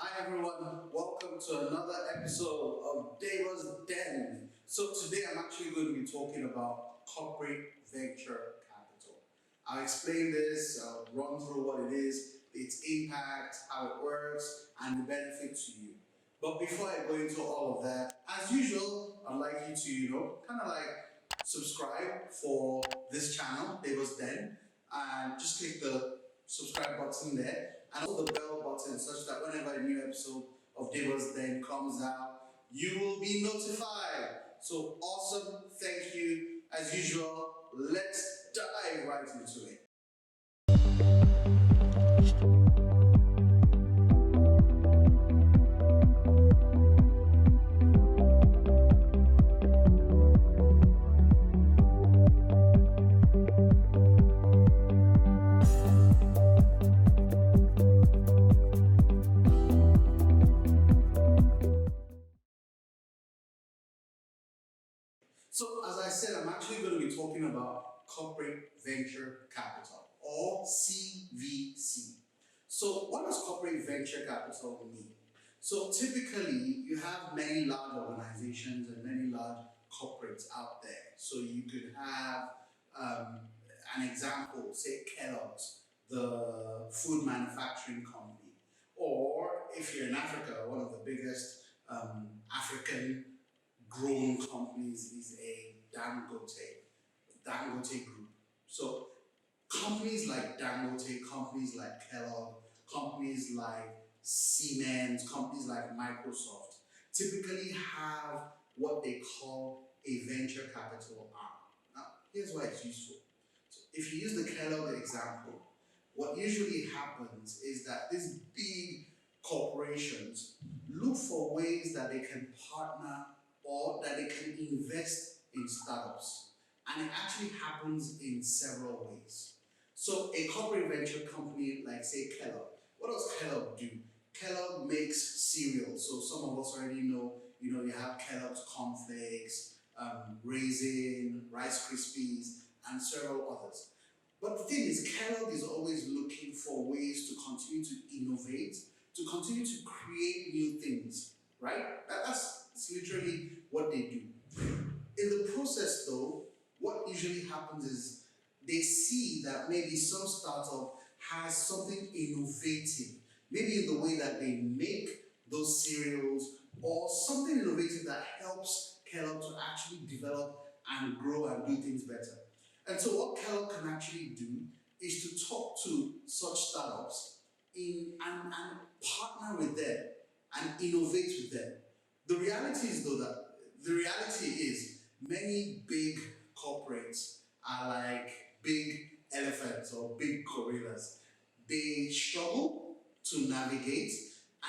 Hi everyone, welcome to another episode of Debo's Den. So today I'm actually going to be talking about corporate venture capital. I'll explain this, I'll run through what it is, its impact, how it works, and the benefit to you. But before I go into all of that, as usual, I'd like you to, kind of like subscribe for this channel, Debo's Den, and just click the subscribe button there and also the bell button such that whenever a new episode of Debo's Den comes out, you will be notified. So awesome, thank you. As usual, let's dive right into it. So, as I said, I'm actually going to be talking about corporate venture capital or CVC. So, what does corporate venture capital mean? So, typically, you have many large organizations and many large corporates out there. So, you could have um, an example, say Kellogg's, the food manufacturing company, or if you're in Africa, one of the biggest African grown companies is a Dangote group. So companies like Dangote, companies like Kellogg, companies like Siemens, companies like Microsoft typically have what they call a venture capital arm. Now, here's why it's useful. So if you use the Kellogg example, what usually happens is that these big corporations look for ways that they can partner or that they can invest in startups. And it actually happens in several ways. So a corporate venture company like say Kellogg, what does Kellogg do? Kellogg makes cereal. So some of us already know, you have Kellogg's cornflakes, raisin, Rice Krispies, and several others. But the thing is, Kellogg is always looking for ways to continue to innovate, to continue to create new things, right? That's literally what they do. In the process, though, what usually happens is they see that maybe some startup has something innovative, maybe in the way that they make those cereals, or something innovative that helps Kellogg to actually develop and grow and do things better. And so what Kellogg can actually do is to talk to such startups and partner with them and innovate with them. The reality is many big corporates are like big elephants or big gorillas. They struggle to navigate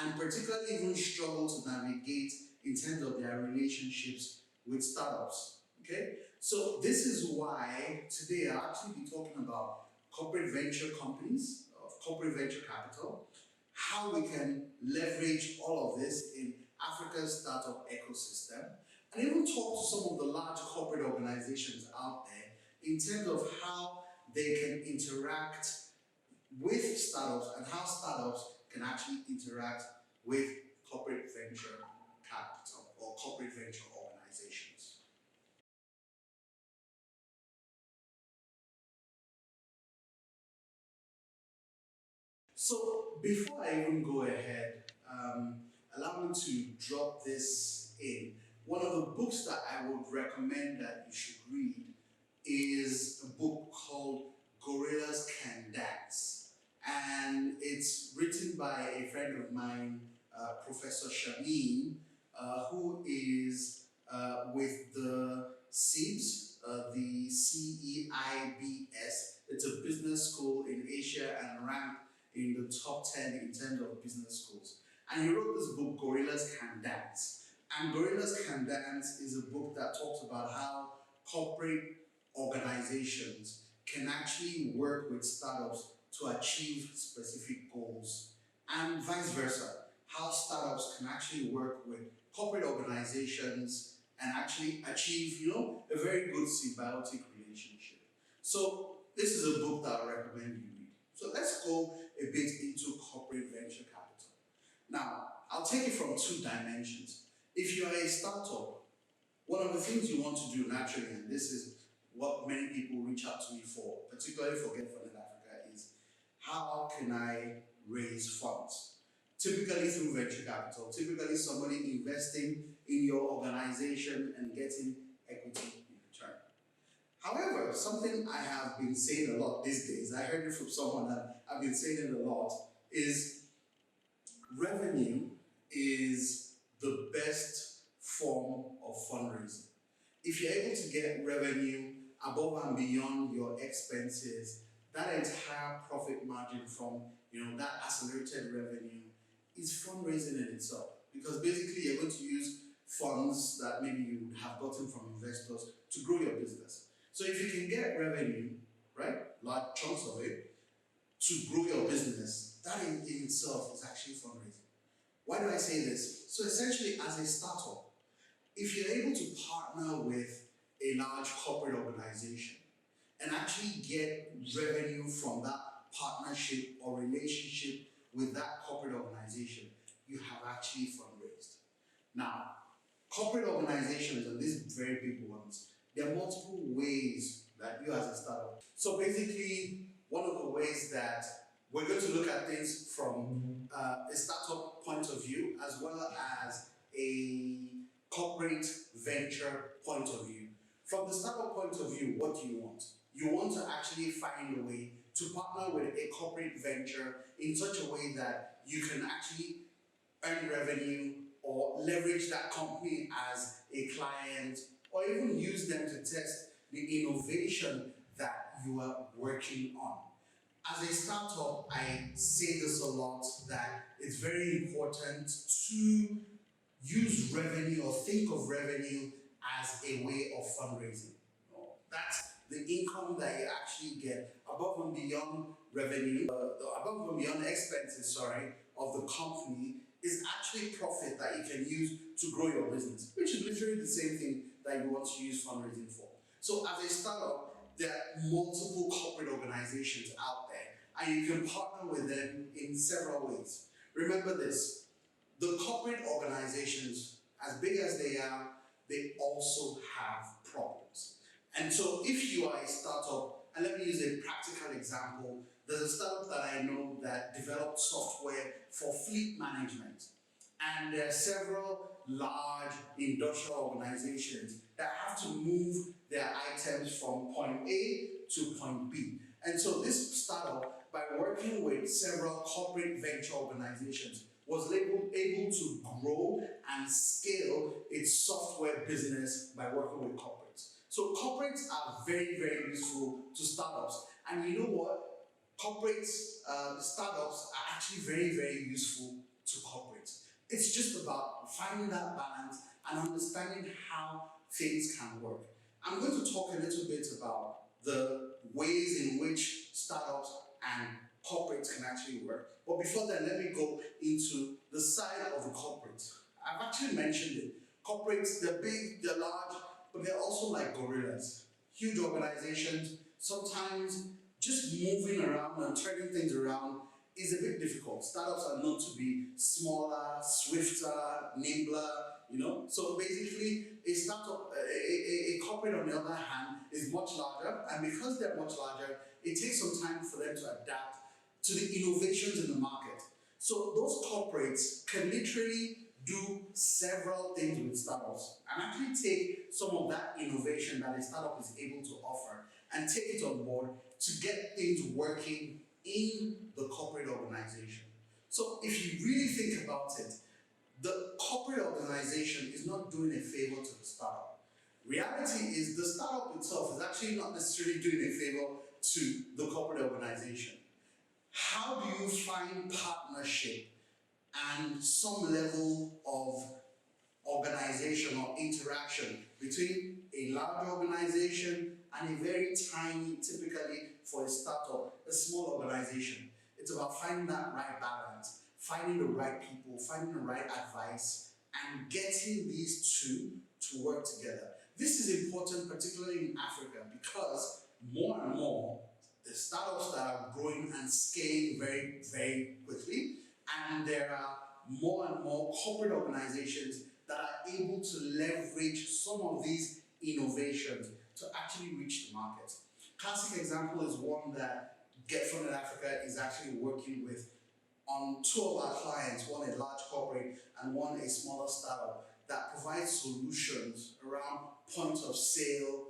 and particularly even struggle to navigate in terms of their relationships with startups. Okay? So this is why today I'll actually be talking about corporate venture companies, corporate venture capital, how we can leverage all of this in Africa's startup ecosystem, and even talk to some of the large corporate organizations out there in terms of how they can interact with startups and how startups can actually interact with corporate venture capital or corporate venture organizations. So before I even go ahead, allow me to drop this in. One of the books that I would recommend that you should read is a book called Gorillas Can Dance. And it's written by a friend of mine, Professor Shameen, who is with the CEIBS, the CEIBS. It's a business school in Asia and ranked in the top 10 in terms of business schools. And he wrote this book, Gorillas Can Dance. And Gorillas Can Dance is a book that talks about how corporate organizations can actually work with startups to achieve specific goals, and vice versa, how startups can actually work with corporate organizations and actually achieve, a very good symbiotic relationship. So this is a book that I recommend you read. So let's go a bit into corporate venture capital. Now, I'll take it from two dimensions. If you're a startup, one of the things you want to do naturally, and this is what many people reach out to me for, particularly for Get Funded Africa, is how can I raise funds? Typically through venture capital, typically somebody investing in your organization and getting equity in return. However, something I have been saying a lot these days, I heard it from someone that I've been saying it a lot, is revenue is the best form of fundraising. If you're able to get revenue above and beyond your expenses, that entire profit margin from that accelerated revenue is fundraising in itself. Because basically you're going to use funds that maybe you would have gotten from investors to grow your business. So if you can get revenue, right, large chunks of it, to grow your business, that in itself is actually fundraising. Why do I say this? So essentially, as a startup, if you're able to partner with a large corporate organization and actually get revenue from that partnership or relationship with that corporate organization, you have actually fundraised. Now, corporate organizations, and these very big ones, there are multiple ways that you as a startup. So basically, one of the ways that we're going to look at things from a startup point of view as well as a corporate venture point of view. From the startup point of view, what do you want? You want to actually find a way to partner with a corporate venture in such a way that you can actually earn revenue or leverage that company as a client or even use them to test the innovation that you are working on. As a startup, I say this a lot, that it's very important to use revenue or think of revenue as a way of fundraising. That's the income that you actually get above and beyond revenue, above and beyond expenses, of the company is actually profit that you can use to grow your business, which is literally the same thing that you want to use fundraising for. So as a startup, there are multiple corporate organizations out there, and you can partner with them in several ways. Remember this, the corporate organizations, as big as they are, they also have problems. And so if you are a startup, and let me use a practical example, there's a startup that I know that developed software for fleet management. And there are several large industrial organizations that have to move their items from point A to point B. And so this startup, by working with several corporate venture organizations, was able to grow and scale its software business by working with corporates. So corporates are very, very useful to startups. And you know what? Corporates, startups are actually very, very useful to corporates. It's just about finding that balance and understanding how things can work. I'm going to talk a little bit about the ways in which startups and corporates can actually work. But before that, let me go into the side of the corporates. I've actually mentioned it. Corporates, they're big, they're large, but they're also like gorillas. Huge organizations, sometimes just moving around and turning things around is a bit difficult. Startups are known to be smaller, swifter, nimbler, So basically, a startup, a corporate on the other hand, is much larger, and because they're much larger, it takes some time for them to adapt to the innovations in the market. So those corporates can literally do several things with startups and actually take some of that innovation that a startup is able to offer and take it on board to get things working in the corporate organization. So if you really think about it, the corporate organization is not doing a favor to the startup. Reality is the startup itself is actually not necessarily doing a favor to the corporate organization. How do you find partnership and some level of organization or interaction between a large organization and a very tiny, typically for a startup, a small organization? It's about finding that right balance, finding the right people, finding the right advice, and getting these two to work together. This is important, particularly in Africa, because more and more, the startups that are growing and scaling very, very quickly, and there are more and more corporate organizations that are able to leverage some of these innovations to actually reach the market. Classic example is one that Get Funded Africa is actually working with on two of our clients, one a large corporate and one a smaller startup, that provides solutions around point of sale,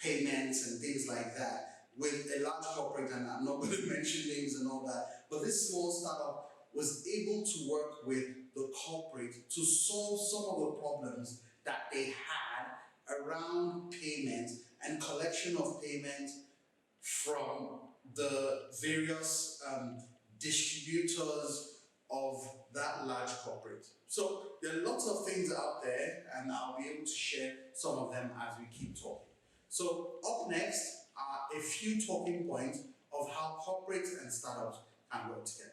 payments, and things like that with a large corporate, and I'm not going to mention names and all that, but this small startup was able to work with the corporate to solve some of the problems that they had around payment and collection of payment from the various distributors of that large corporate. So there are lots of things out there, and I'll be able to share some of them as we keep talking. So up next are a few talking points of how corporates and startups can work together.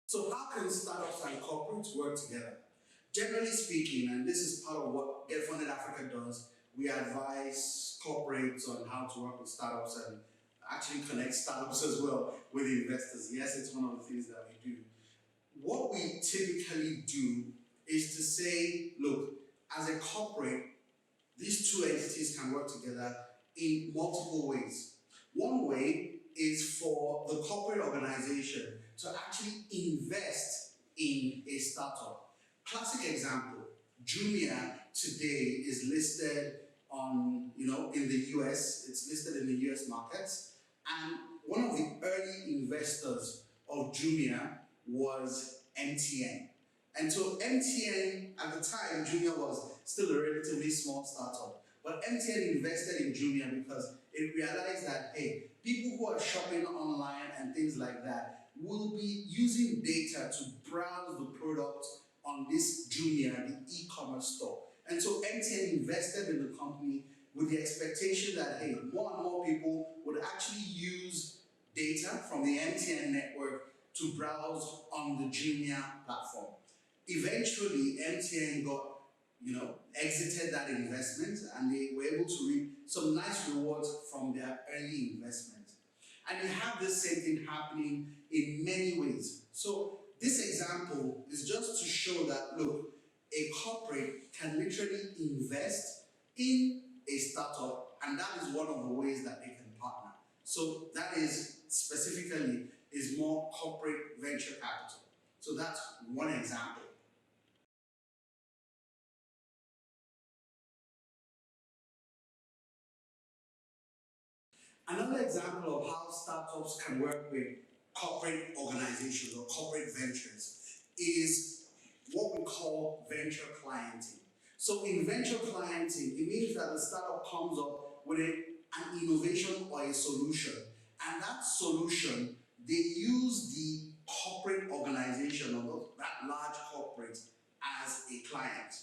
So how can startups and corporates work together? Generally speaking, and this is part of what Get Funded Africa does, we advise corporates on how to work with startups and actually connect startups as well with investors. Yes, it's one of the things that we do. What we typically do is to say, look, as a corporate, these two entities can work together in multiple ways. One way is for the corporate organization to actually invest in a startup. Classic example, Jumia today is listed on, in the US, it's listed in the US markets, and one of the early investors of Jumia was MTN. And so MTN, at the time, Jumia was still a relatively small startup. But MTN invested in Jumia because it realized that, hey, people who are shopping online and things like that will be using data to browse the product on this Jumia, the e-commerce store. And so MTN invested in the company with the expectation that, hey, more and more people would actually use data from the MTN network to browse on the Jumia platform. Eventually, MTN got, exited that investment, and they were able to reap some nice rewards from their early investment. And you have this same thing happening in many ways. So this example is just to show that, look, a corporate can literally invest in a startup, and that is one of the ways that they can partner. So that is specifically is more corporate venture capital. So that's one example. Another example of how startups can work with corporate organizations or corporate ventures is what we call venture clienting. So in venture clienting, it means that the startup comes up with an innovation or a solution, and that solution, they use the corporate organization or that large corporate as a client.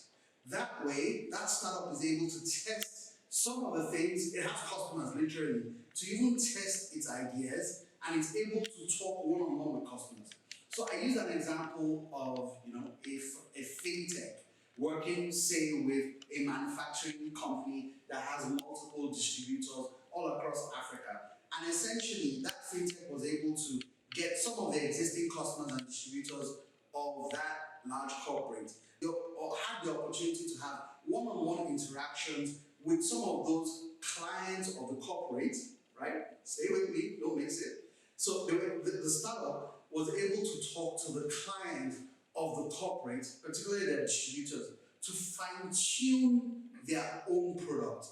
That way, that startup is able to test some of the things, it has customers literally, to even test its ideas, and it's able to talk one-on-one with customers. So I use an example of a fintech working, say, with a manufacturing company that has multiple distributors all across Africa. And essentially, that fintech was able to get some of the existing customers and distributors of that large corporate, or had the opportunity to have one-on-one interactions with some of those clients of the corporate, right? Stay with me, don't mix it. So the startup was able to talk to the client of the corporate, particularly their distributors, to fine-tune their own product.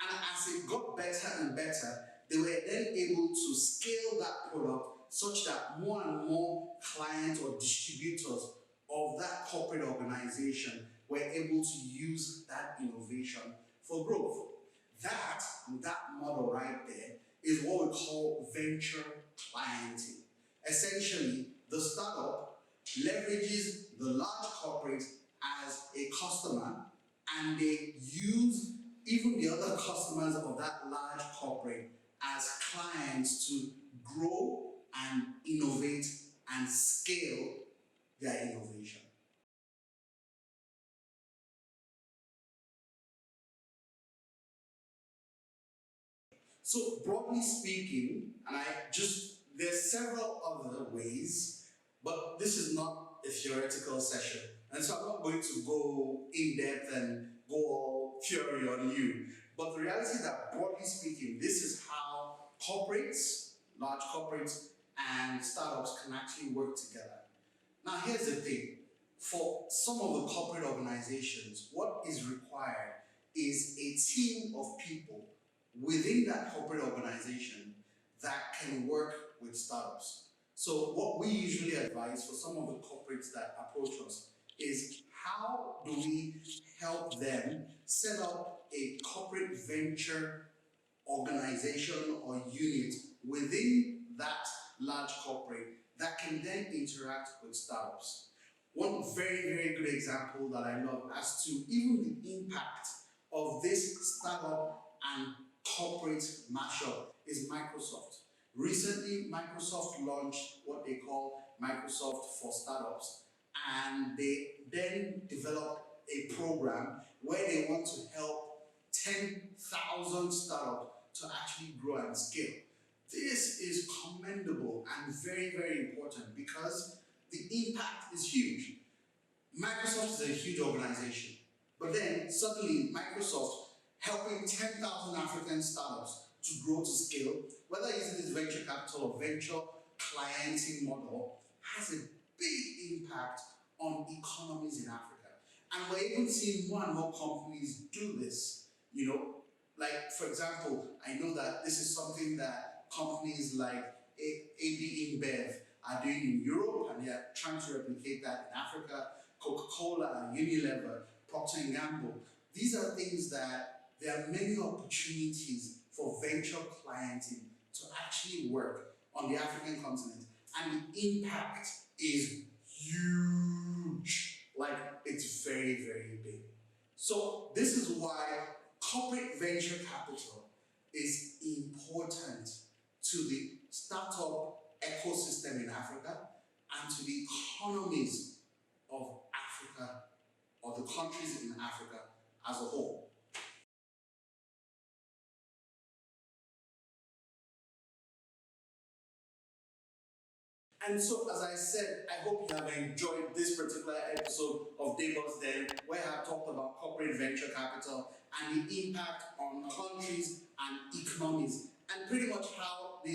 And as it got better and better, they were then able to scale that product such that more and more clients or distributors of that corporate organization were able to use that innovation for growth. That model right there is what we call venture clienting. Essentially, the startup leverages the large corporate as a customer, and they use even the other customers of that large corporate as clients to grow and innovate and scale their innovation. So broadly speaking, and there's several other ways, but this is not a theoretical session. And so I'm not going to go in depth and go all fury on you. But the reality is that broadly speaking, this is how corporates, large corporates, and startups can actually work together. Now, here's the thing. For some of the corporate organizations, what is required is a team of people within that corporate organization that can work with startups. So, what we usually advise for some of the corporates that approach us is how do we help them set up a corporate venture organization or unit within that large corporate that can then interact with startups. One very, very good example that I love as to even the impact of this startup and corporate mashup is Microsoft. Recently, Microsoft launched what they call Microsoft for Startups, and they then developed a program where they want to help 10,000 startups to actually grow and scale. This is commendable and very, very important because the impact is huge. Microsoft is a huge organization, but then suddenly Microsoft helping 10,000 African startups to grow to scale, whether using this venture capital or venture clienting model, has a big impact on economies in Africa. And we're even seeing more and more companies do this. Like for example, I know that this is something that companies like AB InBev are doing in Europe, and they are trying to replicate that in Africa. Coca-Cola, Unilever, Procter & Gamble. These are things that there are many opportunities for venture clienting to actually work on the African continent, and the impact is huge. Like, it's very, very big. So this is why corporate venture capital is important to the startup ecosystem in Africa and to the economies of Africa or the countries in Africa as a whole. And so, as I said, I hope you have enjoyed this particular episode of Debo's Den, where I have talked about corporate venture capital and the impact on countries and economies, and pretty much how